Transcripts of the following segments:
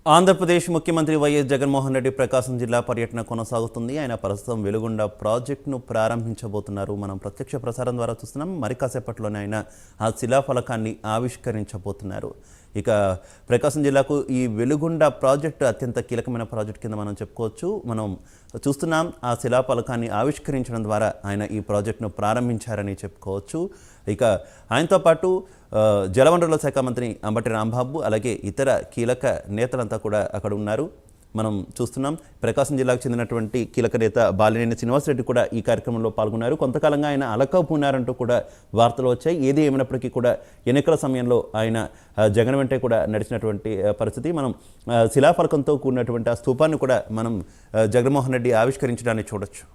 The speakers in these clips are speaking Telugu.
ఆంధ్రప్రదేశ్ ముఖ్యమంత్రి వైఎస్ జగన్మోహన్ రెడ్డి ప్రకాశం జిల్లా పర్యటన కొనసాగుతుంది. ఆయన ప్రస్తుతం వెలుగొండ ప్రాజెక్టును ప్రారంభించబోతున్నారు. మనం ప్రత్యక్ష ప్రసారం ద్వారా చూస్తున్నాం. మరి కాసేపట్లోనే ఆయన ఆ శిలాఫలకాన్ని ఆవిష్కరించబోతున్నారు. ఇక ప్రకాశం జిల్లాకు ఈ వెలుగొండ ప్రాజెక్టు అత్యంత కీలకమైన ప్రాజెక్టు కింద మనం చెప్పుకోవచ్చు. మనం చూస్తున్నాం ఆ శిలాఫలకాన్ని ఆవిష్కరించడం ద్వారా ఆయన ఈ ప్రాజెక్టును ప్రారంభించారని చెప్పుకోవచ్చు. ఇక ఆయనతో పాటు జలవనరుల శాఖ మంత్రి అంబటి రాంబాబు అలాగే ఇతర కీలక నేతలంతా కూడా అక్కడ ఉన్నారు. మనం చూస్తున్నాం ప్రకాశం జిల్లాకు చెందినటువంటి కీలక నేత బాలినేని శ్రీనివాసరెడ్డి కూడా ఈ కార్యక్రమంలో పాల్గొన్నారు. కొంతకాలంగా ఆయన అలకపోనారంటూ కూడా వార్తలు వచ్చాయి. ఏది ఏమైనప్పటికీ కూడా ఎన్నికల సమయంలో ఆయన జగన్ వెంటే కూడా నడిచినటువంటి పరిస్థితి. మనం శిలాఫలకంతో కూడినటువంటి ఆ స్తూపాన్ని కూడా మనం జగన్మోహన్ రెడ్డి ఆవిష్కరించడాన్ని చూడొచ్చు.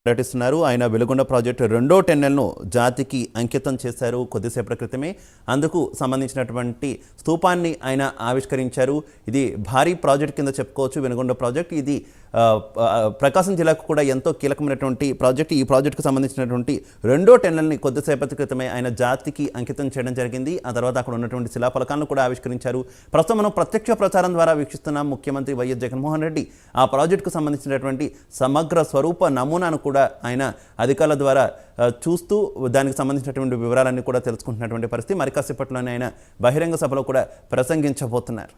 పర్యటిస్తున్నారు. ఆయన వెలుగొండ ప్రాజెక్టు రెండో టెన్నెల్ను జాతికి అంకితం చేశారు కొద్దిసేపటి క్రితమే. అందుకు సంబంధించినటువంటి స్తూపాన్ని ఆయన ఆవిష్కరించారు. ఇది భారీ ప్రాజెక్ట్ కింద చెప్పుకోవచ్చు. వెలుగొండ ప్రాజెక్ట్ ఇది ప్రకాశం జిల్లాకు కూడా ఎంతో కీలకమైనటువంటి ప్రాజెక్టు. ఈ ప్రాజెక్టుకు సంబంధించినటువంటి రెండో టెన్నెల్ని కొద్దిసేపటి క్రితమే ఆయన జాతికి అంకితం చేయడం జరిగింది. ఆ తర్వాత అక్కడ ఉన్నటువంటి శిలాఫలకాలను కూడా ఆవిష్కరించారు. ప్రస్తుతం మనం ప్రత్యక్ష ప్రచారం ద్వారా వీక్షిస్తున్నాం. ముఖ్యమంత్రి వైఎస్ జగన్మోహన్ రెడ్డి ఆ ప్రాజెక్టుకు సంబంధించినటువంటి సమగ్ర స్వరూప నమూనాను కూడా ఆయన అధికారుల ద్వారా చూస్తూ దానికి సంబంధించినటువంటి వివరాలన్నీ కూడా తెలుసుకుంటున్నటువంటి పరిస్థితి. మరి కాసేపట్లోనే ఆయన బహిరంగ సభలో కూడా ప్రసంగించబోతున్నారు.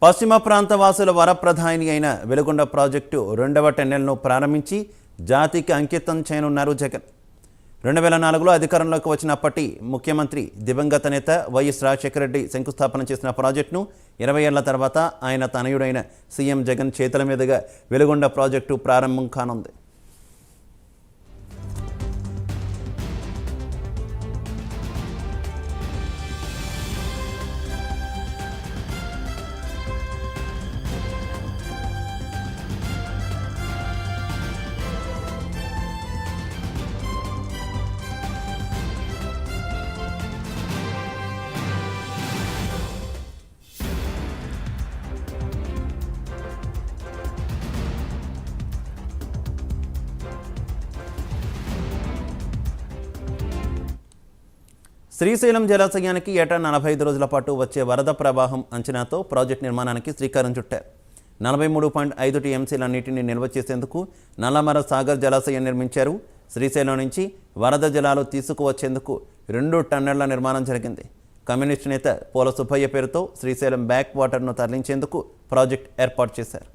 పశ్చిమ ప్రాంత వాసుల వరప్రధాని అయిన వెలుగొండ ప్రాజెక్టు రెండవ టెన్నెల్ను ప్రారంభించి జాతికి అంకితం చేయనున్నారు జగన్. 2004లో అధికారంలోకి వచ్చినప్పటి ముఖ్యమంత్రి దివంగత నేత వైఎస్ రాజశేఖర రెడ్డి శంకుస్థాపన చేసిన ప్రాజెక్టును 20 ఏళ్ల తర్వాత ఆయన తనయుడైన సీఎం జగన్ చేతుల మీదుగా వెలుగొండ ప్రాజెక్టు ప్రారంభం కానుంది. శ్రీశైలం జలాశయానికి ఏటా 45 రోజుల పాటు వచ్చే వరద ప్రవాహం అంచనాతో ప్రాజెక్టు నిర్మాణానికి శ్రీకారం చుట్టారు. 43.5 టీఎంసీల నీటిని నిల్వ చేసేందుకు నల్లమర సాగర్ జలాశయం నిర్మించారు. శ్రీశైలం నుంచి వరద జలాలు తీసుకువచ్చేందుకు 2 టన్నెళ్ల నిర్మాణం జరిగింది. కమ్యూనిస్టు నేత పోల సుబ్బయ్య పేరుతో శ్రీశైలం బ్యాక్ వాటర్ను తరలించేందుకు ప్రాజెక్ట్ ఏర్పాటు చేశారు.